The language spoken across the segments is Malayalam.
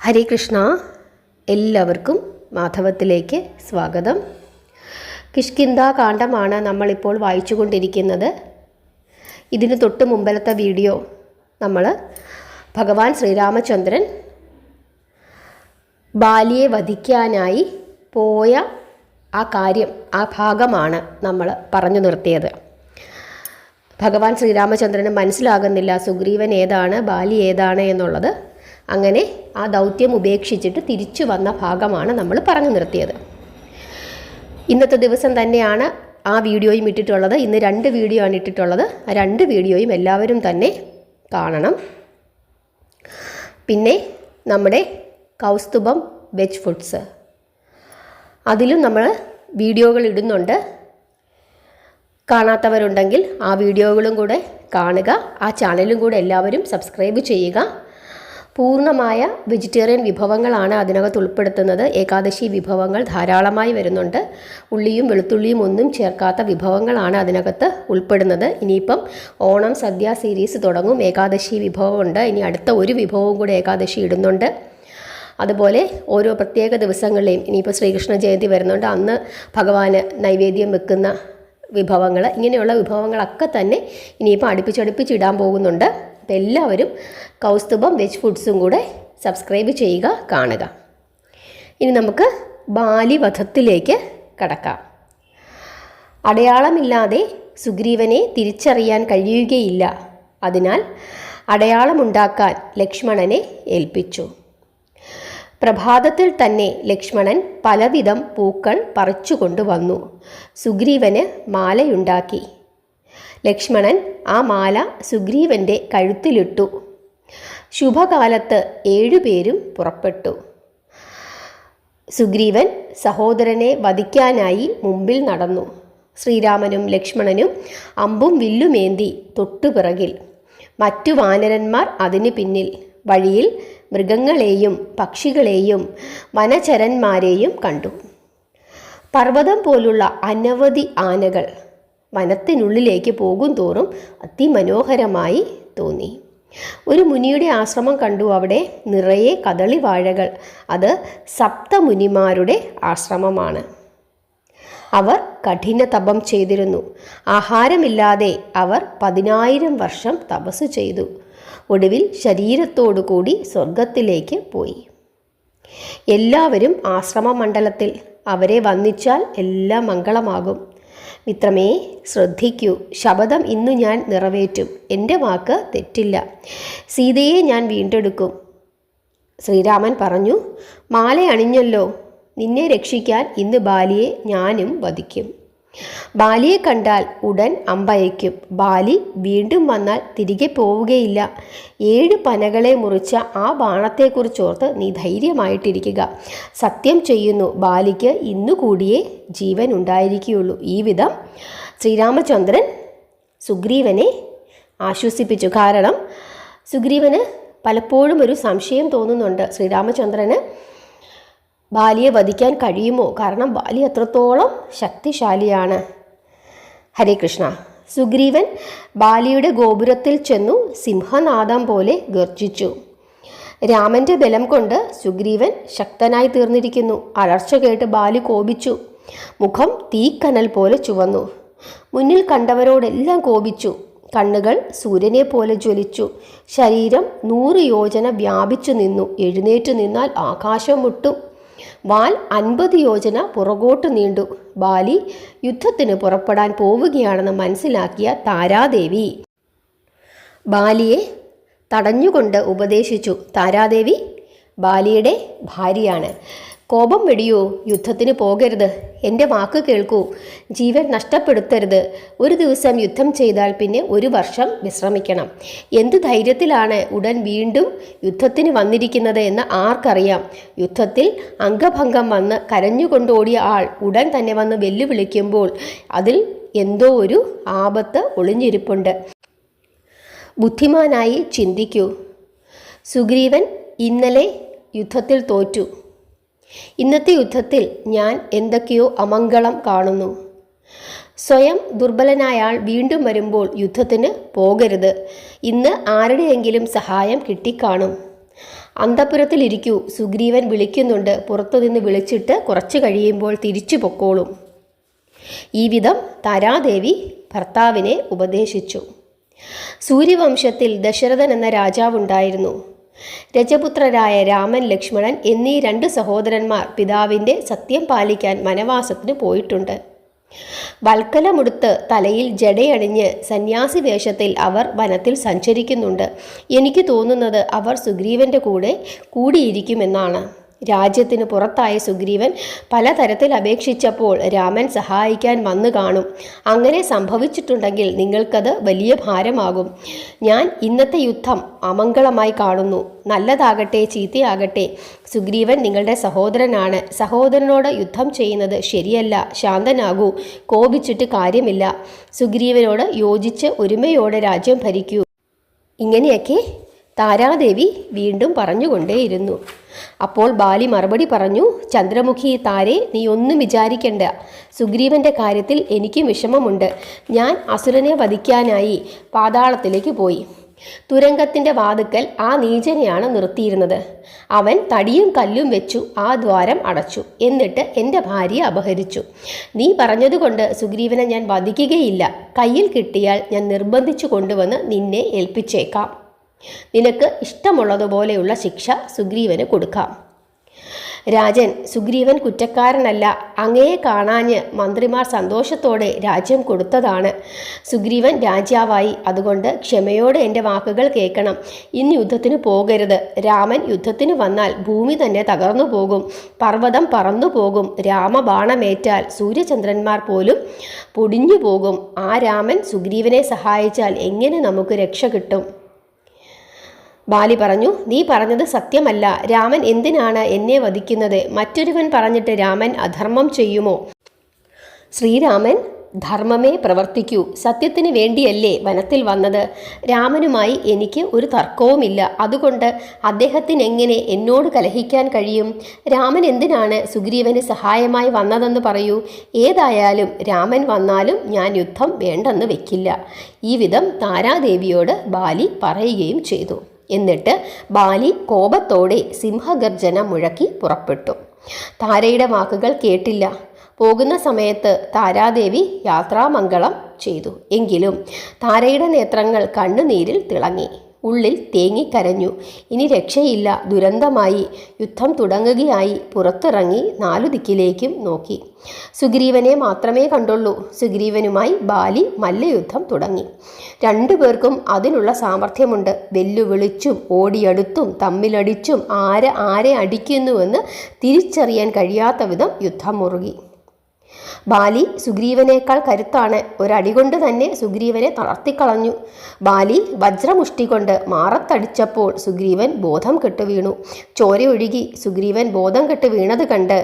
ഹരേ കൃഷ്ണ. എല്ലാവർക്കും മാധവത്തിലേക്ക് സ്വാഗതം. കിഷ്കിന്ധാ കാണ്ഡമാണ് നമ്മളിപ്പോൾ വായിച്ചുകൊണ്ടിരിക്കുന്നത്. ഇതിന് തൊട്ട് മുമ്പലത്തെ വീഡിയോ നമ്മൾ ഭഗവാൻ ശ്രീരാമചന്ദ്രൻ ബാലിയെ വധിക്കാനായി പോയ ആ ഭാഗമാണ് നമ്മൾ പറഞ്ഞു നിർത്തിയത്. ഭഗവാൻ ശ്രീരാമചന്ദ്രന് മനസ്സിലാകുന്നില്ല സുഗ്രീവൻ ഏതാണ് ബാലി ഏതാണ് എന്നുള്ളത്. അങ്ങനെ ആ ദൗത്യം ഉപേക്ഷിച്ചിട്ട് തിരിച്ചു വന്ന ഭാഗമാണ് നമ്മൾ പറഞ്ഞു നിർത്തിയത്. ഇന്നത്തെ ദിവസം തന്നെയാണ് ആ വീഡിയോയും ഇട്ടിട്ടുള്ളത്. ഇന്ന് 2 വീഡിയോ ആണ് ഇട്ടിട്ടുള്ളത്. ആ 2 വീഡിയോയും എല്ലാവരും തന്നെ കാണണം. പിന്നെ നമ്മുടെ കൗസ്തുഭം വെജ് ഫുഡ്സ്, അതിലും നമ്മൾ വീഡിയോകൾ ഇടുന്നുണ്ട്. കാണാത്തവരുണ്ടെങ്കിൽ ആ വീഡിയോകളും കൂടെ കാണുക. ആ ചാനലും കൂടെ എല്ലാവരും സബ്സ്ക്രൈബ് ചെയ്യുക. പൂർണ്ണമായ വെജിറ്റേറിയൻ വിഭവങ്ങളാണ് അതിനകത്ത് ഉൾപ്പെടുത്തുന്നത്. ഏകാദശി വിഭവങ്ങൾ ധാരാളമായി വരുന്നുണ്ട്. ഉള്ളിയും വെളുത്തുള്ളിയും ഒന്നും ചേർക്കാത്ത വിഭവങ്ങളാണ് അതിനകത്ത് ഉൾപ്പെടുന്നത്. ഇനിയിപ്പം ഓണം സദ്യ സീരീസ് തുടങ്ങും. ഏകാദശി വിഭവമുണ്ട്. ഇനി അടുത്ത ഒരു വിഭവവും കൂടെ ഏകാദശി ഇടുന്നുണ്ട്. അതുപോലെ ഓരോ പ്രത്യേക ദിവസങ്ങളിലെയും ഇനിയിപ്പോൾ ശ്രീകൃഷ്ണ ജയന്തി വരുന്നുണ്ട്. അന്ന് ഭഗവാന് നൈവേദ്യം വെക്കുന്ന വിഭവങ്ങൾ, ഇങ്ങനെയുള്ള വിഭവങ്ങളൊക്കെ തന്നെ ഇനിയിപ്പോൾ അടുപ്പിച്ചിടാൻ പോകുന്നുണ്ട്. അപ്പോൾ എല്ലാവരും കൗസ്തുഭം വെജ് ഫുഡ്സും കൂടെ സബ്സ്ക്രൈബ് ചെയ്യുക, കാണുക. ഇനി നമുക്ക് ബാലി വധത്തിലേക്ക് കടക്കാം. അടയാളമില്ലാതെ സുഗ്രീവനെ തിരിച്ചറിയാൻ കഴിയുകയില്ല. അതിനാൽ അടയാളമുണ്ടാക്കാൻ ലക്ഷ്മണനെ ഏൽപ്പിച്ചു. പ്രഭാതത്തിൽ തന്നെ ലക്ഷ്മണൻ പലവിധം പൂക്കൾ പറിച്ചു കൊണ്ടുവന്നു. സുഗ്രീവന് മാലയുണ്ടാക്കി. ലക്ഷ്മണൻ ആ മാല സുഗ്രീവൻ്റെ കഴുത്തിലിട്ടു. ശുഭകാലത്ത് 7 പേരും പുറപ്പെട്ടു. സുഗ്രീവൻ സഹോദരനെ വധിക്കാനായി മുമ്പിൽ നടന്നു. ശ്രീരാമനും ലക്ഷ്മണനും അമ്പും വില്ലുമേന്തി തൊട്ടുപിറകിൽ, മറ്റു വാനരന്മാർ അതിന് പിന്നിൽ. വഴിയിൽ മൃഗങ്ങളെയും പക്ഷികളെയും വനചരന്മാരെയും കണ്ടു. പർവ്വതം പോലുള്ള അനവധി ആനകൾ വനത്തിനുള്ളിലേക്ക് പോകും തോറും അതിമനോഹരമായി തോന്നി. ഒരു മുനിയുടെ ആശ്രമം കണ്ടു. അവിടെ നിറയെ കദളിവാഴകൾ. അത് സപ്തമുനിമാരുടെ ആശ്രമമാണ്. അവർ കഠിന തപം ചെയ്തിരുന്നു. ആഹാരമില്ലാതെ അവർ 10,000 വർഷം തപസ് ചെയ്തു. ഒടുവിൽ ശരീരത്തോടുകൂടി സ്വർഗത്തിലേക്ക് പോയി. എല്ലാവരും ആശ്രമമണ്ഡലത്തിൽ. അവരെ വന്ദിച്ചാൽ എല്ലാം മംഗളമാകും. മിത്രമേ, ശ്രദ്ധിക്കൂ. ശപഥം ഇന്നു ഞാൻ നിറവേറ്റും. എൻ്റെ വാക്ക് തെറ്റില്ല. സീതയെ ഞാൻ വീണ്ടെടുക്കും. ശ്രീരാമൻ പറഞ്ഞു, മാല അണിഞ്ഞല്ലോ. നിന്നെ രക്ഷിക്കാൻ ഇന്ന് ബാലിയെ ഞാനും വധിക്കും. ബാലിയെ കണ്ടാൽ ഉടൻ അമ്പയക്കും. ബാലി വീണ്ടും വന്നാൽ തിരികെ പോവുകയില്ല. 7 പനകളെ മുറിച്ച ആ ബാണത്തെക്കുറിച്ചോർത്ത് നീ ധൈര്യമായിട്ടിരിക്കുക. സത്യം ചെയ്യുന്നു, ബാലിക്ക് ഇന്നു കൂടിയേ ജീവൻ ഉണ്ടായിരിക്കുകയുള്ളൂ. ഈ വിധം ശ്രീരാമചന്ദ്രൻ സുഗ്രീവനെ ആശ്വസിപ്പിച്ചു. കാരണം സുഗ്രീവന് പലപ്പോഴും ഒരു സംശയം തോന്നുന്നുണ്ട്, ശ്രീരാമചന്ദ്രന് ബാലിയെ വധിക്കാൻ കഴിയുമോ? കാരണം ബാലി അത്രത്തോളം ശക്തിശാലിയാണ്. ഹരേ കൃഷ്ണ. സുഗ്രീവൻ ബാലിയുടെ ഗോപുരത്തിൽ ചെന്നു സിംഹനാദം പോലെ ഗർജിച്ചു. രാമൻ്റെ ബലം കൊണ്ട് സുഗ്രീവൻ ശക്തനായി തീർന്നിരിക്കുന്നു. അലർച്ച കേട്ട് ബാലി കോപിച്ചു. മുഖം തീക്കനൽ പോലെ ചുവന്നു. മുന്നിൽ കണ്ടവരോടെല്ലാം കോപിച്ചു. കണ്ണുകൾ സൂര്യനെ പോലെ ജ്വലിച്ചു. ശരീരം 100 യോജന വ്യാപിച്ചു നിന്നു. എഴുന്നേറ്റ് നിന്നാൽ ആകാശം മുട്ടും. വാൽ 50 യോജന പുറകോട്ട് നീണ്ടു. ബാലി യുദ്ധത്തിന് പുറപ്പെടാൻ പോവുകയാണെന്ന് മനസ്സിലാക്കിയ താരാദേവി ബാലിയെ തടഞ്ഞുകൊണ്ട് ഉപദേശിച്ചു. താരാദേവി ബാലിയുടെ ഭാര്യയാണ്. കോപം വെടിയോ, യുദ്ധത്തിന് പോകരുത്. എൻ്റെ വാക്ക് കേൾക്കൂ. ജീവൻ നഷ്ടപ്പെടുത്തരുത്. ഒരു ദിവസം യുദ്ധം ചെയ്താൽ പിന്നെ 1 വർഷം വിശ്രമിക്കണം. എന്ത് ധൈര്യത്തിലാണ് ഉടൻ വീണ്ടും യുദ്ധത്തിന് വന്നിരിക്കുന്നത് എന്ന് ആർക്കറിയാം? യുദ്ധത്തിൽ അംഗഭംഗം വന്ന് കരഞ്ഞുകൊണ്ടോടിയ ആൾ ഉടൻ തന്നെ വന്ന് വെല്ലുവിളിക്കുമ്പോൾ അതിൽ എന്തോ ഒരു ആപത്ത് ഒളിഞ്ഞിരിപ്പുണ്ട്. ബുദ്ധിമാനായി ചിന്തിക്കൂ. സുഗ്രീവൻ ഇന്നലെ യുദ്ധത്തിൽ തോറ്റു. ഇന്നത്തെ യുദ്ധത്തിൽ ഞാൻ എന്തൊക്കെയോ അമംഗളം കാണുന്നു. സ്വയം ദുർബലനായ ആൾ വീണ്ടും വരുമ്പോൾ യുദ്ധത്തിന് പോകരുത്. ഇന്ന് ആരുടെയെങ്കിലും സഹായം കിട്ടിക്കാണും. അന്തഃപുരത്തിലിരിക്കൂ, സുഗ്രീവൻ വിളിക്കുന്നുണ്ട്, പുറത്തുനിന്ന് വിളിച്ചിട്ട് കുറച്ചു കഴിയുമ്പോൾ തിരിച്ചു പൊക്കോളും. ഈ വിധം താരാദേവി ഭർത്താവിനെ ഉപദേശിച്ചു. സൂര്യവംശത്തിൽ ദശരഥൻ എന്ന രാജാവുണ്ടായിരുന്നു. രജപുത്രരായ രാമൻ, ലക്ഷ്മണൻ എന്നീ 2 സഹോദരന്മാർ പിതാവിൻ്റെ സത്യം പാലിക്കാൻ വനവാസത്തിന് പോയിട്ടുണ്ട്. വൽക്കലമുടുത്ത് തലയിൽ ജടയണിഞ്ഞ് സന്യാസി വേഷത്തിൽ അവർ വനത്തിൽ സഞ്ചരിക്കുന്നുണ്ട്. എനിക്ക് തോന്നുന്നത് അവർ സുഗ്രീവൻ്റെ കൂടെ കൂടിയിരിക്കുമെന്നാണ്. രാജ്യത്തിന് പുറത്തായ സുഗ്രീവൻ പലതരത്തിൽ അപേക്ഷിച്ചപ്പോൾ രാമൻ സഹായിക്കാൻ വന്നു കാണും. അങ്ങനെ സംഭവിച്ചിട്ടുണ്ടെങ്കിൽ നിങ്ങൾക്കത് വലിയ ഭാരമാകും. ഞാൻ ഇന്നത്തെ യുദ്ധം അമംഗളമായി കാണുന്നു. നല്ലതാകട്ടെ ചീത്തയാകട്ടെ, സുഗ്രീവൻ നിങ്ങളുടെ സഹോദരനാണ്. സഹോദരനോട് യുദ്ധം ചെയ്യുന്നത് ശരിയല്ല. ശാന്തനാകൂ, കോപിച്ചിട്ട് കാര്യമില്ല. സുഗ്രീവനോട് യോജിച്ച് ഒരുമയോടെ രാജ്യം ഭരിക്കൂ. ഇങ്ങനെയൊക്കെ താരാദേവി വീണ്ടും പറഞ്ഞുകൊണ്ടേയിരുന്നു. അപ്പോൾ ബാലി മറുപടി പറഞ്ഞു, ചന്ദ്രമുഖി താരെ, നീ ഒന്നും വിചാരിക്കണ്ട. സുഗ്രീവൻ്റെ കാര്യത്തിൽ എനിക്കും വിഷമമുണ്ട്. ഞാൻ അസുരനെ വധിക്കാനായി പാതാളത്തിലേക്ക് പോയി. തുരങ്കത്തിൻ്റെ വാതുക്കൽ ആ നീചനെയാണ് നിർത്തിയിരുന്നത്. അവൻ തടിയും കല്ലും വെച്ചു ആ ദ്വാരം അടച്ചു. എന്നിട്ട് എൻ്റെ ഭാര്യയെ അപഹരിച്ചു. നീ പറഞ്ഞതുകൊണ്ട് സുഗ്രീവനെ ഞാൻ വധിക്കുകയില്ല. കയ്യിൽ കിട്ടിയാൽ ഞാൻ നിർബന്ധിച്ചു കൊണ്ടുവന്ന് നിന്നെ ഏൽപ്പിച്ചേക്കാം. നിനക്ക് ഇഷ്ടമുള്ളതുപോലെയുള്ള ശിക്ഷ സുഗ്രീവന് കൊടുക്കാം. രാജൻ, സുഗ്രീവൻ കുറ്റക്കാരനല്ല. അങ്ങയെ കാണാഞ്ഞ് മന്ത്രിമാർ സന്തോഷത്തോടെ രാജ്യം കൊടുത്തതാണ്. സുഗ്രീവൻ രാജാവായി. അതുകൊണ്ട് ക്ഷമയോടെ എൻ്റെ വാക്കുകൾ കേൾക്കണം. ഇന്ന് യുദ്ധത്തിന് പോകരുത്. രാമൻ യുദ്ധത്തിന് വന്നാൽ ഭൂമി തന്നെ തകർന്നു പോകും, പർവ്വതം പറന്നു പോകും. രാമബാണമേറ്റാൽ സൂര്യചന്ദ്രന്മാർ പോലും പൊടിഞ്ഞു പോകും. ആ രാമൻ സുഗ്രീവനെ സഹായിച്ചാൽ എങ്ങനെ നമുക്ക് രക്ഷ കിട്ടും? ബാലി പറഞ്ഞു, നീ പറഞ്ഞത് സത്യമല്ല. രാമൻ എന്തിനാണ് എന്നെ വധിക്കുന്നത്? മറ്റൊരുവൻ പറഞ്ഞിട്ട് രാമൻ അധർമ്മം ചെയ്യുമോ? ശ്രീരാമൻ ധർമ്മമേ പ്രവർത്തിക്കൂ. സത്യത്തിന് വേണ്ടിയല്ലേ വനത്തിൽ വന്നത്. രാമനുമായി എനിക്ക് ഒരു തർക്കവുമില്ല. അതുകൊണ്ട് അദ്ദേഹത്തിന് എങ്ങനെ എന്നോട് കലഹിക്കാൻ കഴിയും? രാമൻ എന്തിനാണ് സുഗ്രീവന് സഹായമായി വന്നതെന്ന് പറയൂ. ഏതായാലും രാമൻ വന്നാലും ഞാൻ യുദ്ധം വേണ്ടെന്ന് വെക്കില്ല. ഈ വിധം താരാദേവിയോട് ബാലി പറയുകയും ചെയ്തു. എന്നിട്ട് ബാലി കോപത്തോടെ സിംഹഗർജന മുഴക്കി പുറപ്പെട്ടു. താരയുടെ വാക്കുകൾ കേട്ടില്ല. പോകുന്ന സമയത്ത് താരാദേവി യാത്രാമംഗളം ചെയ്തു. എങ്കിലും താരയുടെ നേത്രങ്ങൾ കണ്ണുനീരിൽ തിളങ്ങി. ഉള്ളിൽ തേങ്ങിക്കരഞ്ഞു. ഇനി രക്ഷയില്ല, ദുരന്തമായി, യുദ്ധം തുടങ്ങുകയായി. പുറത്തിറങ്ങി 4 ദിക്കിലേക്കും നോക്കി. സുഗ്രീവനെ മാത്രമേ കണ്ടുള്ളൂ. സുഗ്രീവനുമായി ബാലി മല്ലയുദ്ധം തുടങ്ങി. 2 പേർക്കും അതിനുള്ള സാമർഥ്യമുണ്ട്. വെല്ലുവിളിച്ചും ഓടിയടുത്തും തമ്മിലടിച്ചും ആരെ അടിക്കുന്നുവെന്ന് തിരിച്ചറിയാൻ കഴിയാത്ത വിധം യുദ്ധം മുറുകി. ബാലി സുഗ്രീവനേക്കാൾ കരുത്താണ്. ഒരടികൊണ്ട് തന്നെ സുഗ്രീവനെ തളർത്തിക്കളഞ്ഞു. ബാലി വജ്രമുഷ്ടി കൊണ്ട് മാറത്തടിച്ചപ്പോൾ സുഗ്രീവൻ ബോധം കെട്ടു വീണു. ചോരയൊഴുകി. സുഗ്രീവൻ ബോധം കെട്ട് വീണത് കണ്ട്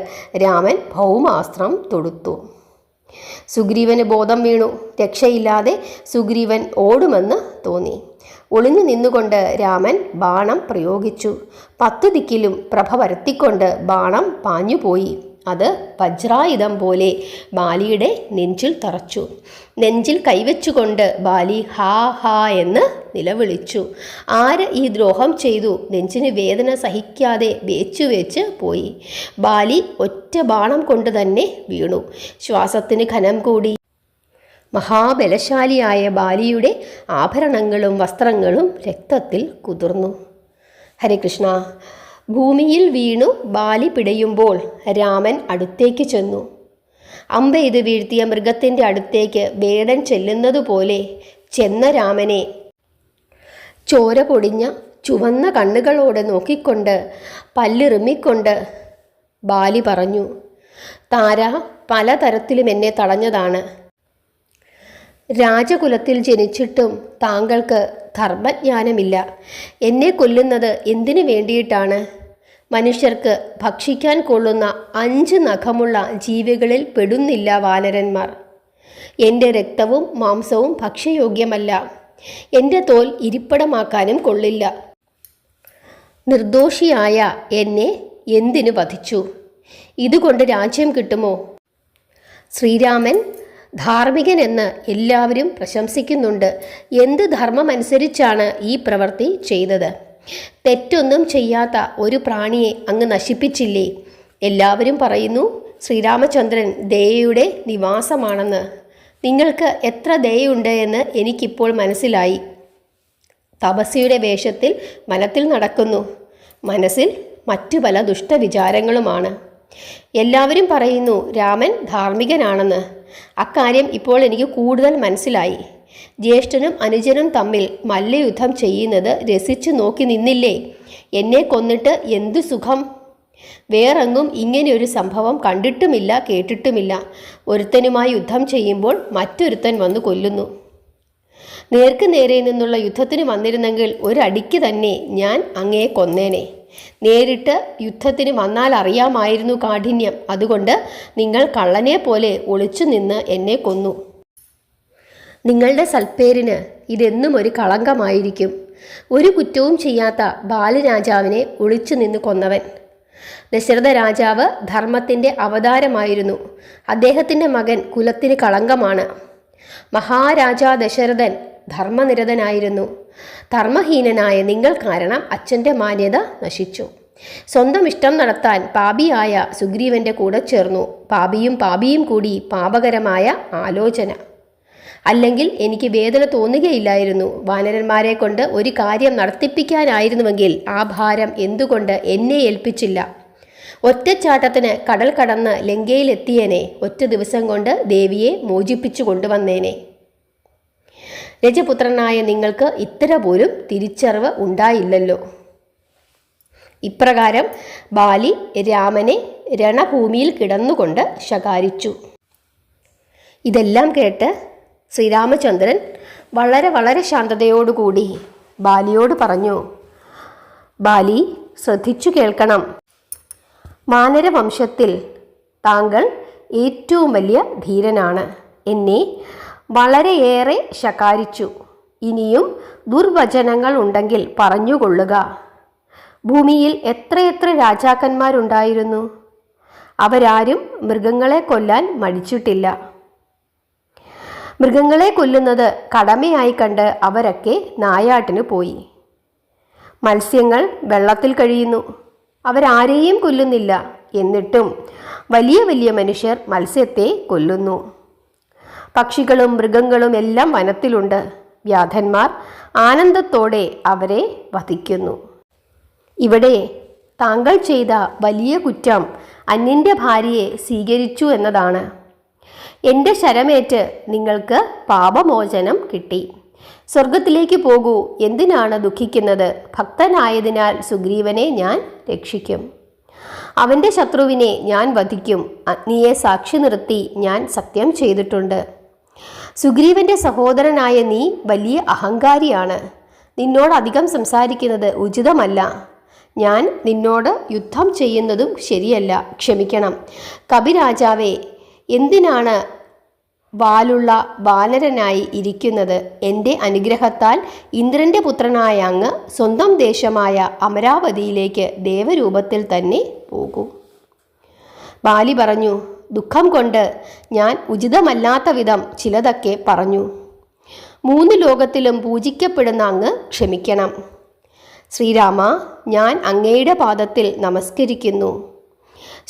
രാമൻ ഭൗമാസ്ത്രം തൊടുത്തു. സുഗ്രീവന് ബോധം വീണു. രക്ഷയില്ലാതെ സുഗ്രീവൻ ഓടുമെന്ന് തോന്നി. ഒളിഞ്ഞു നിന്നുകൊണ്ട് രാമൻ ബാണം പ്രയോഗിച്ചു. 10 ദിക്കിലും പ്രഭ പരത്തിക്കൊണ്ട് ബാണം പാഞ്ഞുപോയി. അത് വജ്രായുധം പോലെ ബാലിയുടെ നെഞ്ചിൽ തറച്ചു. നെഞ്ചിൽ കൈവച്ചുകൊണ്ട് ബാലി ഹാ ഹാ എന്ന് നിലവിളിച്ചു. ആര് ഈ ദ്രോഹം ചെയ്തു? നെഞ്ചിന് വേദന സഹിക്കാതെ വേച്ച് പോയി. ബാലി ഒറ്റ ബാണം കൊണ്ട് തന്നെ വീണു. ശ്വാസത്തിന് ഘനം കൂടി. മഹാബലശാലിയായ ബാലിയുടെ ആഭരണങ്ങളും വസ്ത്രങ്ങളും രക്തത്തിൽ കുതിർന്നു. ഹരേ കൃഷ്ണ. ഭൂമിയിൽ വീണു ബാലി പിടയുമ്പോൾ രാമൻ അടുത്തേക്ക് ചെന്നു. അമ്പെയ്ത് വീഴ്ത്തിയ മൃഗത്തിൻ്റെ അടുത്തേക്ക് വേടൻ ചെല്ലുന്നതുപോലെ ചെന്ന രാമനെ ചോര പൊടിഞ്ഞ ചുവന്ന കണ്ണുകളോടെ നോക്കിക്കൊണ്ട് പല്ലിറുമ്മിക്കൊണ്ട് ബാലി പറഞ്ഞു, താര പലതരത്തിലും എന്നെ തടഞ്ഞതാണ്. രാജകുലത്തിൽ ജനിച്ചിട്ടും താങ്കൾക്ക് ധർമ്മജ്ഞാനമില്ല. എന്നെ കൊല്ലുന്നത് എന്തിനു വേണ്ടിയിട്ടാണ്? മനുഷ്യർക്ക് ഭക്ഷിക്കാൻ കൊള്ളുന്ന 5 നഖമുള്ള ജീവികളിൽ പെടുന്നില്ല വാനരന്മാർ. എൻ്റെ രക്തവും മാംസവും ഭക്ഷ്യയോഗ്യമല്ല. എൻ്റെ തോൽ ഇരിപ്പിടമാക്കാനും കൊള്ളില്ല. നിർദോഷിയായ എന്നെ എന്തിനു വധിച്ചു? ഇതുകൊണ്ട് രാജ്യം കിട്ടുമോ? ശ്രീരാമൻ ധാർമ്മികനെന്ന് എല്ലാവരും പ്രശംസിക്കുന്നുണ്ട്. എന്ത് ധർമ്മമനുസരിച്ചാണ് ഈ പ്രവൃത്തി ചെയ്തത്? തെറ്റൊന്നും ചെയ്യാത്ത ഒരു പ്രാണിയെ അങ്ങ് നശിപ്പിച്ചില്ലേ? എല്ലാവരും പറയുന്നു ശ്രീരാമചന്ദ്രൻ ദയയുടെ നിവാസമാണെന്ന്. നിങ്ങൾക്ക് എത്ര ദയയുണ്ട് എന്ന് എനിക്കിപ്പോൾ മനസ്സിലായി. തപസ്വിയുടെ വേഷത്തിൽ വനത്തിൽ നടക്കുന്നു. മനസ്സിൽ മറ്റു പല ദുഷ്ടവിചാരങ്ങളുമാണ്. എല്ലാവരും പറയുന്നു രാമൻ ധാർമ്മികനാണെന്ന്. അക്കാര്യം ഇപ്പോൾ എനിക്ക് കൂടുതൽ മനസ്സിലായി. ജ്യേഷ്ഠനും അനുജനും തമ്മിൽ മല്ലയുദ്ധം ചെയ്യുന്നത് രസിച്ചു നോക്കി നിന്നില്ലേ? എന്നെ കൊന്നിട്ട് എന്തു സുഖം? വേറെങ്ങും ഇങ്ങനെയൊരു സംഭവം കണ്ടിട്ടുമില്ല, കേട്ടിട്ടുമില്ല. ഒരുത്തനുമായി യുദ്ധം ചെയ്യുമ്പോൾ മറ്റൊരുത്തൻ വന്നു കൊല്ലുന്നു. നേർക്ക് നേരെ നിന്നുള്ള യുദ്ധത്തിന് വന്നിരുന്നെങ്കിൽ ഒരടിക്ക് തന്നെ ഞാൻ അങ്ങയെ കൊന്നേനെ. നേരിട്ട് യുദ്ധത്തിന് വന്നാൽ അറിയാമായിരുന്നു കാഠിന്യം. അതുകൊണ്ട് നിങ്ങൾ കള്ളനെ പോലെ ഒളിച്ചു നിന്ന് എന്നെ കൊന്നു. നിങ്ങളുടെ സൽപ്പേരിന് ഇതെന്നും ഒരു കളങ്കമായിരിക്കും. ഒരു കുറ്റവും ചെയ്യാത്ത ബാലരാജാവിനെ ഒളിച്ചു നിന്ന് കൊന്നവൻ. ദശരഥ രാജാവ് ധർമ്മത്തിൻ്റെ അവതാരമായിരുന്നു. അദ്ദേഹത്തിൻ്റെ മകൻ കുലത്തിന് കളങ്കമാണ്. മഹാരാജാ ദശരഥൻ ധർമ്മനിരതനായിരുന്നു. ധർമ്മഹീനനായ നിങ്ങൾ കാരണം അച്ഛൻ്റെ മാന്യത നശിച്ചു. സ്വന്തം ഇഷ്ടം നടത്താൻ പാപിയായ സുഗ്രീവൻ്റെ കൂടെ ചേർന്നു. പാപിയും കൂടി പാപകരമായ ആലോചന. അല്ലെങ്കിൽ എനിക്ക് വേദന തോന്നുകയില്ലായിരുന്നു. വാനരന്മാരെ കൊണ്ട് ഒരു കാര്യം നടത്തിപ്പിക്കാനായിരുന്നുവെങ്കിൽ ആ ഭാരം എന്തുകൊണ്ട് എന്നെ ഏൽപ്പിച്ചില്ല? ഒറ്റച്ചാട്ടത്തിന് കടൽ കടന്ന് ലങ്കയിലെത്തിയേനെ. ഒറ്റ ദിവസം കൊണ്ട് ദേവിയെ മോചിപ്പിച്ചു കൊണ്ടുവന്നേനെ. രജപുത്രനായ നിങ്ങൾക്ക് ഇത്ര പോലും തിരിച്ചറിവ് ഉണ്ടായില്ലല്ലോ. ഇപ്രകാരം ബാലി രാമനെ രണഭൂമിയിൽ കിടന്നുകൊണ്ട് ശകാരിച്ചു. ഇതെല്ലാം കേട്ട് ശ്രീരാമചന്ദ്രൻ വളരെ ശാന്തതയോടുകൂടി ബാലിയോട് പറഞ്ഞു, ബാലി, ശ്രദ്ധിച്ചു കേൾക്കണം. വാനരവംശത്തിൽ താങ്കൾ ഏറ്റവും വലിയ ധീരനാണ്. എന്നെ വളരെയേറെ ശകാരിച്ചു. ഇനിയും ദുർവചനങ്ങൾ ഉണ്ടെങ്കിൽ പറഞ്ഞുകൊള്ളുക. ഭൂമിയിൽ എത്രയെത്ര രാജാക്കന്മാരുണ്ടായിരുന്നു. അവരാരും മൃഗങ്ങളെ കൊല്ലാൻ മടിച്ചിട്ടില്ല. മൃഗങ്ങളെ കൊല്ലുന്നത് കടമയായി കണ്ട് അവരൊക്കെ നായാട്ടിന് പോയി. മത്സ്യങ്ങൾ വെള്ളത്തിൽ കഴിയുന്നു. അവരാരെയും കൊല്ലുന്നില്ല. എന്നിട്ടും വലിയ മനുഷ്യർ മത്സ്യത്തെ കൊല്ലുന്നു. പക്ഷികളും മൃഗങ്ങളും എല്ലാം വനത്തിലുണ്ട്. വ്യാധന്മാർ ആനന്ദത്തോടെ അവരെ വധിക്കുന്നു. ഇവിടെ താങ്കൾ ചെയ്ത വലിയ കുറ്റം അന്യൻ്റെ ഭാര്യയെ സ്വീകരിച്ചു എന്നതാണ്. എൻ്റെ ശരമേറ്റ് നിങ്ങൾക്ക് പാപമോചനം കിട്ടി. സ്വർഗത്തിലേക്ക് പോകൂ. എന്തിനാണ് ദുഃഖിക്കുന്നത്? ഭക്തനായതിനാൽ സുഗ്രീവനെ ഞാൻ രക്ഷിക്കും. അവൻ്റെ ശത്രുവിനെ ഞാൻ വധിക്കും. അഗ്നിയെ സാക്ഷി നിർത്തി ഞാൻ സത്യം ചെയ്തിട്ടുണ്ട്. സുഗ്രീവൻ്റെ സഹോദരനായ നീ വലിയ അഹങ്കാരിയാണ്. നിന്നോട് അധികം സംസാരിക്കുന്നത് ഉചിതമല്ല. ഞാൻ നിന്നോട് യുദ്ധം ചെയ്യുന്നതും ശരിയല്ല. ക്ഷമിക്കണം. കപിരാജാവേ, എന്തിനാണ് വാലുള്ള വാനരനായി ഇരിക്കുന്നത്? എൻ്റെ അനുഗ്രഹത്താൽ ഇന്ദ്രൻ്റെ പുത്രനായ അങ്ങ് സ്വന്തം ദേശമായ അമരാവതിയിലേക്ക് ദേവരൂപത്തിൽ തന്നെ പോകൂ. ബാലി പറഞ്ഞു, ദുഃഖം കൊണ്ട് ഞാൻ ഉചിതമല്ലാത്ത വിധം ചിലതൊക്കെ പറഞ്ഞു. 3 ലോകത്തിലും പൂജിക്കപ്പെടുന്ന അങ്ങ് ക്ഷമിക്കണം. ശ്രീരാമ, ഞാൻ അങ്ങയുടെ പാദത്തിൽ നമസ്കരിക്കുന്നു.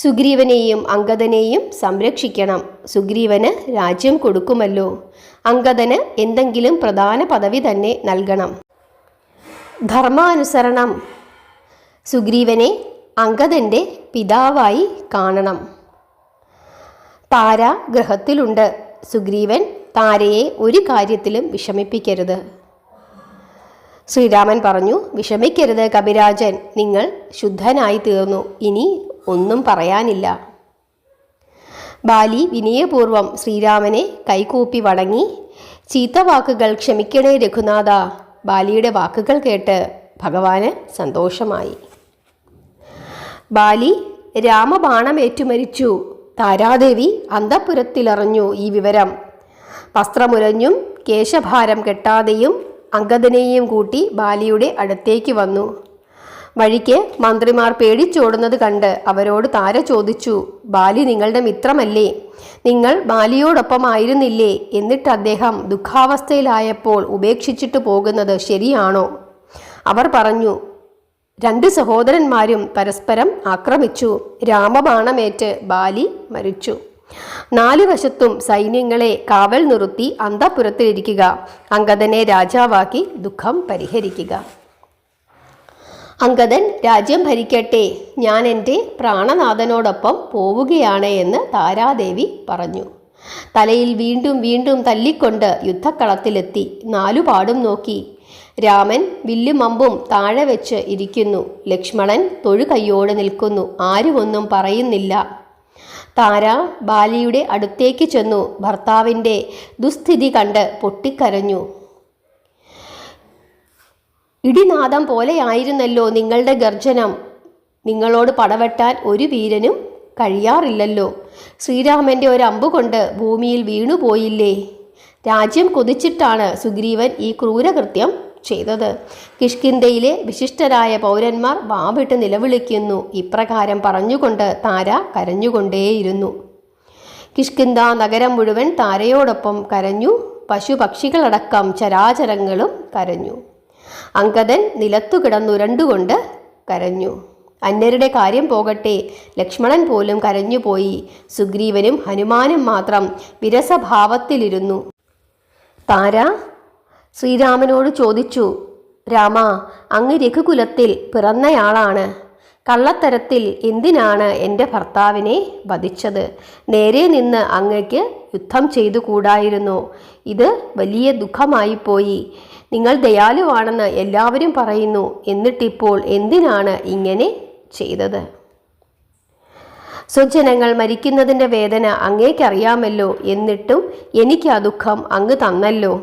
സുഗ്രീവനെയും അംഗദനെയും സംരക്ഷിക്കണം. സുഗ്രീവന് രാജ്യം കൊടുക്കുമല്ലോ. അംഗദന് എന്തെങ്കിലും പ്രധാന പദവി തന്നെ നൽകണം. ധർമാനുസരണം സുഗ്രീവനെ അംഗദൻ്റെ പിതാവായി കാണണം. താര ഗൃഹത്തിലുണ്ട്. സുഗ്രീവൻ താരയെ ഒരു കാര്യത്തിലും വിഷമിപ്പിക്കരുത്. ശ്രീരാമൻ പറഞ്ഞു, വിഷമിക്കരുത് കപിരാജൻ, നിങ്ങൾ ശുദ്ധനായി തീർന്നു. ഇനി ഒന്നും പറയാനില്ല. ബാലി വിനയപൂർവം ശ്രീരാമനെ കൈകൂപ്പി വണങ്ങി. ചീത്ത വാക്കുകൾ ക്ഷമിക്കണേ രഘുനാഥ. ബാലിയുടെ വാക്കുകൾ കേട്ട് ഭഗവാന് സന്തോഷമായി. ബാലി രാമബാണമേറ്റുമരിച്ചു. താരാദേവി അന്തഃപുരത്തിലറിഞ്ഞു ഈ വിവരം. വസ്ത്രമുരഞ്ഞും കേശഭാരം കെട്ടാതെയും അംഗദനെയും കൂട്ടി ബാലിയുടെ അടുത്തേക്ക് വന്നു. വഴിക്ക് മന്ത്രിമാർ പേടിച്ചോടുന്നത് കണ്ട് അവരോട് താര ചോദിച്ചു, ബാലി നിങ്ങളുടെ മിത്രമല്ലേ? നിങ്ങൾ ബാലിയോടൊപ്പമായിരുന്നില്ലേ? എന്നിട്ട് അദ്ദേഹം ദുഃഖാവസ്ഥയിലായപ്പോൾ ഉപേക്ഷിച്ചിട്ട് പോകുന്നത് ശരിയാണോ? അവർ പറഞ്ഞു, രണ്ട് സഹോദരന്മാരും പരസ്പരം ആക്രമിച്ചു. രാമബാണമേറ്റ് ബാലി മരിച്ചു. 4 വശത്തും സൈന്യങ്ങളെ കാവൽ നിർത്തി അന്തഃപുരത്തിലിരിക്കുക. അംഗദനെ രാജാവാക്കി ദുഃഖം പരിഹരിക്കുക. അംഗദൻ രാജ്യം ഭരിക്കട്ടെ, ഞാൻ എൻ്റെ പ്രാണനാഥനോടൊപ്പം പോവുകയാണ് എന്ന് താരാദേവി പറഞ്ഞു. തലയിൽ വീണ്ടും വീണ്ടും തല്ലിക്കൊണ്ട് യുദ്ധക്കളത്തിലെത്തി. 4 പാടും നോക്കി. രാമൻ വില്ലും അമ്പും താഴെ വെച്ച് ഇരിക്കുന്നു. ലക്ഷ്മണൻ തൊഴുകൈയോടെ നിൽക്കുന്നു. ആരുമൊന്നും പറയുന്നില്ല. താര ബാലിയുടെ അടുത്തേക്ക് ചെന്നു. ഭർത്താവിൻ്റെ ദുസ്ഥിതി കണ്ട് പൊട്ടിക്കരഞ്ഞു. ഇടിനാദം പോലെയായിരുന്നല്ലോ നിങ്ങളുടെ ഗർജനം. നിങ്ങളോട് പടവെട്ടാൻ ഒരു വീരനും കഴിയാറില്ലല്ലോ. ശ്രീരാമൻ്റെ ഒരു അമ്പുകൊണ്ട് ഭൂമിയിൽ വീണുപോയില്ലേ? രാജ്യം കൊതിച്ചിട്ടാണ് സുഗ്രീവൻ ഈ ക്രൂരകൃത്യം ചെയ്തത്. കിഷ്കിന്ധയിലെ വിശിഷ്ടരായ പൗരന്മാർ വാവിട്ട് നിലവിളിക്കുന്നു. ഇപ്രകാരം പറഞ്ഞുകൊണ്ട് താര കരഞ്ഞുകൊണ്ടേയിരുന്നു. കിഷ്കിന്ധ നഗരം മുഴുവൻ താരയോടൊപ്പം കരഞ്ഞു. പശുപക്ഷികളടക്കം ചരാചരങ്ങളും കരഞ്ഞു. അംഗദൻ നിലത്തു കിടന്നുരണ്ടുകൊണ്ട് കരഞ്ഞു. അന്യരുടെ കാര്യം പോകട്ടെ, ലക്ഷ്മണൻ പോലും കരഞ്ഞുപോയി. സുഗ്രീവനും ഹനുമാനും മാത്രം വിരസഭാവത്തിലിരുന്നു. താര ശ്രീരാമനോട് ചോദിച്ചു, രാമ, അങ്ങ് രഘുകുലത്തിൽ പിറന്നയാളാണ്. കള്ളത്തരത്തിൽ എന്തിനാണ് എൻ്റെ ഭർത്താവിനെ വധിച്ചത്? നേരെ നിന്ന് അങ്ങയ്ക്ക് യുദ്ധം ചെയ്തു കൂടായിരുന്നോ? ഇത് വലിയ ദുഃഖമായിപ്പോയി. നിങ്ങൾ ദയാലുവാണെന്ന് എല്ലാവരും പറയുന്നു. എന്നിട്ടിപ്പോൾ എന്തിനാണ് ഇങ്ങനെ ചെയ്തത്? സ്വജനങ്ങൾ മരിക്കുന്നതിൻ്റെ വേദന അങ്ങേക്കറിയാമല്ലോ. എന്നിട്ടും എനിക്ക് ആ ദുഃഖം അങ്ങ് തന്നല്ലോ.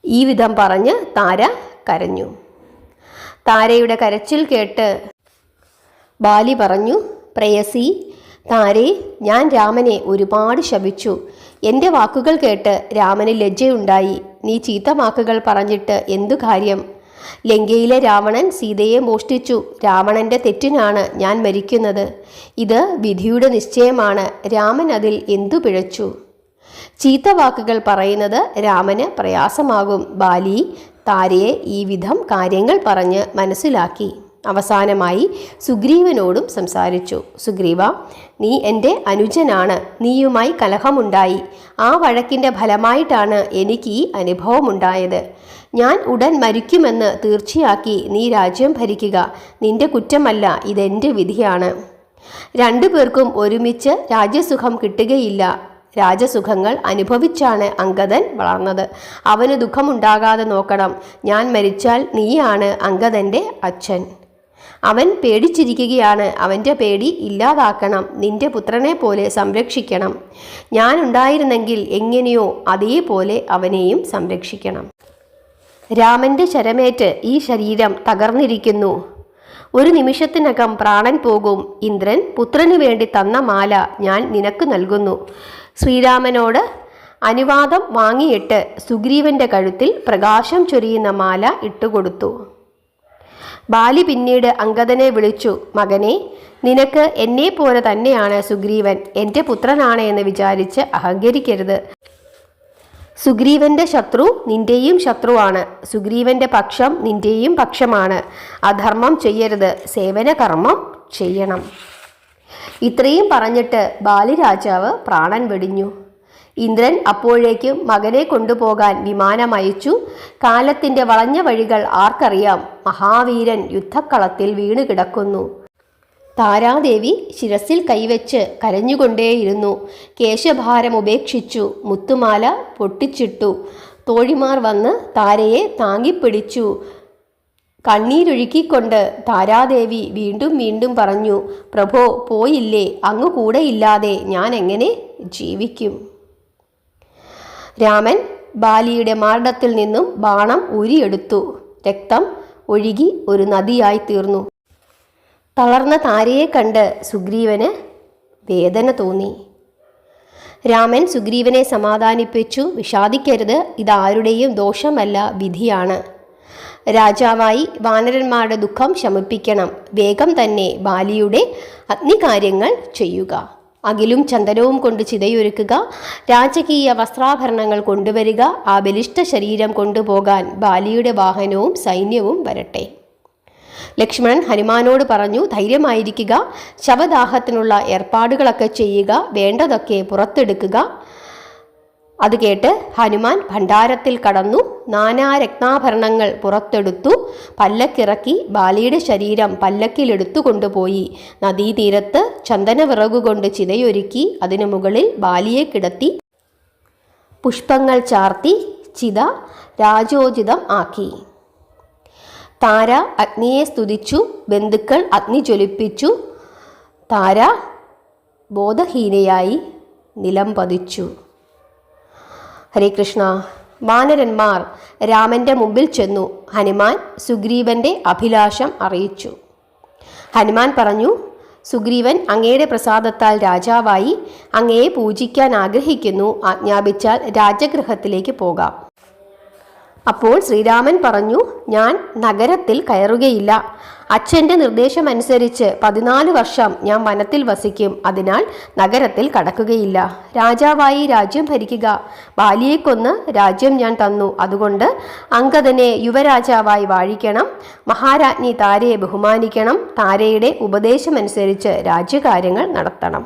ഈ വിധം പറഞ്ഞ് താര കരഞ്ഞു. താരയുടെ കരച്ചിൽ കേട്ട് ബാലി പറഞ്ഞു, പ്രേയസി താരേ, ഞാൻ രാമനെ ഒരുപാട് ശപിച്ചു. എൻ്റെ വാക്കുകൾ കേട്ട് രാമന് ലജ്ജയുണ്ടായി. നീ ചീത്ത വാക്കുകൾ പറഞ്ഞിട്ട് എന്തു കാര്യം? ലങ്കയിലെ രാവണൻ സീതയെ മോഷ്ടിച്ചു. രാവണൻ്റെ തെറ്റിനാണ് ഞാൻ മരിക്കുന്നത്. ഇത് വിധിയുടെ നിശ്ചയമാണ്. രാമൻ അതിൽ എന്തു പിഴച്ചു? ചീത്ത വാക്കുകൾ പറയുന്നത് രാമന് പ്രയാസമാകും. ബാലി താരയെ ഈ വിധം കാര്യങ്ങൾ പറഞ്ഞ് മനസ്സിലാക്കി. അവസാനമായി സുഗ്രീവനോടും സംസാരിച്ചു. സുഗ്രീവ, നീ എൻ്റെ അനുജനാണ്. നീയുമായി കലഹമുണ്ടായി. ആ വഴക്കിൻ്റെ ഫലമായിട്ടാണ് എനിക്ക് ഈ അനുഭവമുണ്ടായത്. ഞാൻ ഉടൻ മരിക്കുമെന്ന് തീർച്ചയാക്കി നീ രാജ്യം ഭരിക്കുക. നിന്റെ കുറ്റമല്ല, ഇതെൻ്റെ വിധിയാണ്. 2 പേർക്കും ഒരുമിച്ച് രാജ്യസുഖം കിട്ടുകയില്ല. രാജസുഖങ്ങൾ അനുഭവിച്ചാണ് അംഗദൻ വളർന്നത്. അവന് ദുഃഖമുണ്ടാകാതെ നോക്കണം. ഞാൻ മരിച്ചാൽ നീയാണ് അംഗദൻ്റെ അച്ഛൻ. അവൻ പേടിച്ചിരിക്കുകയാണ്. അവൻ്റെ പേടി ഇല്ലാതാക്കണം. നിന്റെ പുത്രനെ പോലെ സംരക്ഷിക്കണം. ഞാനുണ്ടായിരുന്നെങ്കിൽ എങ്ങനെയോ അതേപോലെ അവനെയും സംരക്ഷിക്കണം. രാമൻ്റെ ശരമേറ്റ് ഈ ശരീരം തകർന്നിരിക്കുന്നു. ഒരു നിമിഷത്തിനകം പ്രാണൻ പോകും. ഇന്ദ്രൻ പുത്രനു വേണ്ടി തന്ന മാല ഞാൻ നിനക്ക് നൽകുന്നു. ശ്രീരാമനോട് അനുവാദം വാങ്ങിയിട്ട് സുഗ്രീവൻ്റെ കഴുത്തിൽ പ്രകാശം ചൊരിയുന്ന മാല ഇട്ടുകൊടുത്തു. ബാലി പിന്നീട് അംഗദനെ വിളിച്ചു, മകനെ, നിനക്ക് എന്നെപ്പോലെ തന്നെയാണ് സുഗ്രീവൻ. എൻ്റെ പുത്രനാണ് എന്ന് വിചാരിച്ച് അഹങ്കരിക്കരുത്. സുഗ്രീവൻ്റെ ശത്രു നിന്റെയും ശത്രുവാണ്. സുഗ്രീവൻ്റെ പക്ഷം നിന്റെയും പക്ഷമാണ്. അധർമ്മം ചെയ്യരുത്, സേവനകർമ്മം ചെയ്യണം. ഇത്രയും പറഞ്ഞിട്ട് ബാലിരാജാവ് പ്രാണൻ വെടിഞ്ഞു. ഇന്ദ്രൻ അപ്പോഴേക്കും മകനെ കൊണ്ടുപോകാൻ വിമാനം അയച്ചു. കാലത്തിൻ്റെ വളഞ്ഞ വഴികൾ ആർക്കറിയാം? മഹാവീരൻ യുദ്ധക്കളത്തിൽ വീണു കിടക്കുന്നു. താരാദേവി ശിരസിൽ കൈവച്ച് കരഞ്ഞുകൊണ്ടേയിരുന്നു. കേശഭാരം ഉപേക്ഷിച്ചു. മുത്തുമാല പൊട്ടിച്ചിട്ടു. തോഴിമാർ വന്ന് താരയെ താങ്ങിപ്പിടിച്ചു. കണ്ണീരൊഴുക്കിക്കൊണ്ട് താരാദേവി വീണ്ടും വീണ്ടും പറഞ്ഞു, പ്രഭോ, പോയില്ലേ? അങ്ങ് കൂടെയില്ലാതെ ഞാൻ എങ്ങനെ ജീവിക്കും? രാമൻ ബാലിയുടെ മാർഡത്തിൽ നിന്നും ബാണം ഊരിയെടുത്തു. രക്തം ഒഴുകി ഒരു നദിയായി തീർന്നു. തളർന്ന താരയെ കണ്ട് സുഗ്രീവന് വേദന തോന്നി. രാമൻ സുഗ്രീവനെ സമാധാനിപ്പിച്ചു. വിഷാദിക്കരുത്, ഇതാരുടെയും ദോഷമല്ല, വിധിയാണ്. രാജാവായി വാനരന്മാരുടെ ദുഃഖം ശമിപ്പിക്കണം. വേഗം തന്നെ ബാലിയുടെ അഗ്നികാര്യങ്ങൾ ചെയ്യുക. അകിലും ചന്ദനവും കൊണ്ട് ചിതയൊരുക്കുക. രാജകീയ വസ്ത്രാഭരണങ്ങൾ കൊണ്ടുവരിക. ആ ബലിഷ്ഠ ശരീരം കൊണ്ടുപോകാൻ ബാലിയുടെ വാഹനവും സൈന്യവും വരട്ടെ. ലക്ഷ്മണൻ ഹനുമാനോട് പറഞ്ഞു, ധൈര്യമായിരിക്കുക, ശവദാഹത്തിനുള്ള ഏർപ്പാടുകളൊക്കെ ചെയ്യുക, വേണ്ടതൊക്കെ പുറത്തെടുക്കുക. അത് കേട്ട് ഹനുമാൻ ഭണ്ഡാരത്തിൽ കടന്നു നാനാരത്നാഭരണങ്ങൾ പുറത്തെടുത്തു. പല്ലക്കിറക്കി ബാലിയുടെ ശരീരം പല്ലക്കിലെടുത്തു കൊണ്ടുപോയി. നദീതീരത്ത് ചന്ദനവിറകുകൊണ്ട് ചിതയൊരുക്കി അതിനു മുകളിൽ ബാലിയെ കിടത്തി പുഷ്പങ്ങൾ ചാർത്തി ചിത രാജോചിതം ആക്കി. താര അഗ്നിയെ സ്തുതിച്ചു. ബന്ധുക്കൾ അഗ്നി ജ്വലിപ്പിച്ചു. താര ബോധഹീനയായി നിലം പതിച്ചു. ഹരേ കൃഷ്ണ. വാനരന്മാർ രാമൻ്റെ മുമ്പിൽ ചെന്നു. ഹനുമാൻ സുഗ്രീവൻ്റെ അഭിലാഷം അറിയിച്ചു. ഹനുമാൻ പറഞ്ഞു, സുഗ്രീവൻ അങ്ങയുടെ പ്രസാദത്താൽ രാജാവായി. അങ്ങയെ പൂജിക്കാൻ ആഗ്രഹിക്കുന്നു. ആജ്ഞാപിച്ചാൽ രാജഗൃഹത്തിലേക്ക് പോകാം. അപ്പോൾ ശ്രീരാമൻ പറഞ്ഞു, ഞാൻ നഗരത്തിൽ കയറുകയില്ല. അച്ഛൻ്റെ നിർദ്ദേശമനുസരിച്ച് 14 വർഷം ഞാൻ വനത്തിൽ വസിക്കും. അതിനാൽ നഗരത്തിൽ കടക്കുകയില്ല. രാജാവായി രാജ്യം ഭരിക്കുക. ബാലിയെ കൊന്ന് രാജ്യം ഞാൻ തന്നു. അതുകൊണ്ട് അംഗദനെ യുവരാജാവായി വാഴിക്കണം. മഹാരാജ്ഞി താരയെ ബഹുമാനിക്കണം. താരയുടെ ഉപദേശമനുസരിച്ച് രാജ്യകാര്യങ്ങൾ നടത്തണം.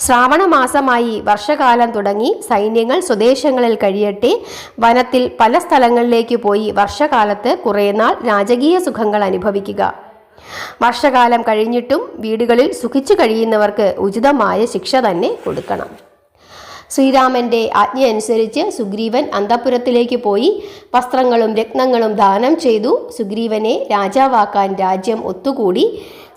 ശ്രാവണമാസമായി വർഷകാലം തുടങ്ങി. സൈന്യങ്ങൾ സ്വദേശങ്ങളിൽ കഴിയട്ടെ. വനത്തിൽ പല സ്ഥലങ്ങളിലേക്ക് പോയി വർഷകാലത്ത് കുറേ നാൾ രാജകീയ സുഖങ്ങൾ അനുഭവിക്കുക. വർഷകാലം കഴിഞ്ഞിട്ടും വീടുകളിൽ സുഖിച്ചു കഴിയുന്നവർക്ക് ഉചിതമായ ശിക്ഷ തന്നെ കൊടുക്കണം. ശ്രീരാമൻ്റെ ആജ്ഞയനുസരിച്ച് സുഗ്രീവൻ അന്തഃപുരത്തിലേക്ക് പോയി വസ്ത്രങ്ങളും രത്നങ്ങളും ദാനം ചെയ്തു. സുഗ്രീവനെ രാജാവാക്കാൻ രാജ്യം ഒത്തുകൂടി.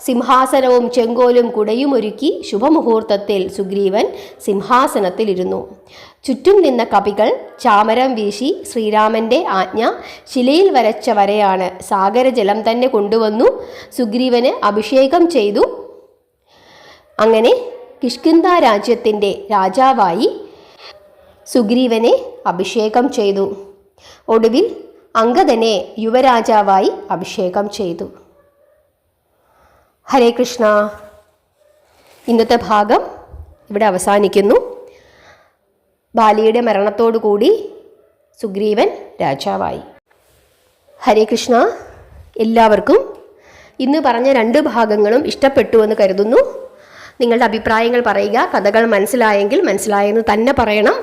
സിംഹാസനവും ചെങ്കോലും കുടയും ഒരുക്കി ശുഭമുഹൂർത്തത്തിൽ സുഗ്രീവൻ സിംഹാസനത്തിലിരുന്നു. ചുറ്റും നിന്ന കവികൾ ചാമരം വീശി ശ്രീരാമൻ്റെ ആജ്ഞ ശിലയിൽ വരച്ച വരയാണ്. സാഗരജലം തന്നെ കൊണ്ടുവന്നു സുഗ്രീവന് അഭിഷേകം ചെയ്തു. അങ്ങനെ കിഷ്കിന്ധ രാജ്യത്തിൻ്റെ രാജാവായി സുഗ്രീവനെ അഭിഷേകം ചെയ്തു. ഒടുവിൽ അംഗദനെ യുവരാജാവായി അഭിഷേകം ചെയ്തു. ഹരേ കൃഷ്ണ. ഇന്നത്തെ ഭാഗം ഇവിടെ അവസാനിക്കുന്നു. ബാലിയുടെ മരണത്തോടുകൂടി സുഗ്രീവൻ രാജാവായി. ഹരേ കൃഷ്ണ. എല്ലാവർക്കും ഇന്ന് പറഞ്ഞ 2 ഭാഗങ്ങളും ഇഷ്ടപ്പെട്ടു എന്ന് കരുതുന്നു. നിങ്ങളുടെ അഭിപ്രായങ്ങൾ പറയുക. കഥകൾ മനസ്സിലായെങ്കിൽ മനസ്സിലായെന്ന് തന്നെ പറയണം.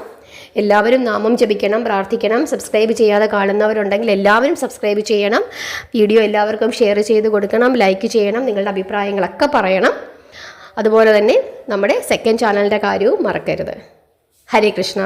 എല്ലാവരും നാമം ജപിക്കണം, പ്രാർത്ഥിക്കണം. സബ്സ്ക്രൈബ് ചെയ്യാതെ കാണുന്നവരുണ്ടെങ്കിൽ എല്ലാവരും സബ്സ്ക്രൈബ് ചെയ്യണം. വീഡിയോ എല്ലാവർക്കും ഷെയർ ചെയ്ത് കൊടുക്കണം, ലൈക്ക് ചെയ്യണം. നിങ്ങളുടെ അഭിപ്രായങ്ങളൊക്കെ പറയണം. അതുപോലെ തന്നെ നമ്മുടെ സെക്കൻഡ് ചാനലിൻ്റെ കാര്യവും മറക്കരുത്. ഹരേ കൃഷ്ണ.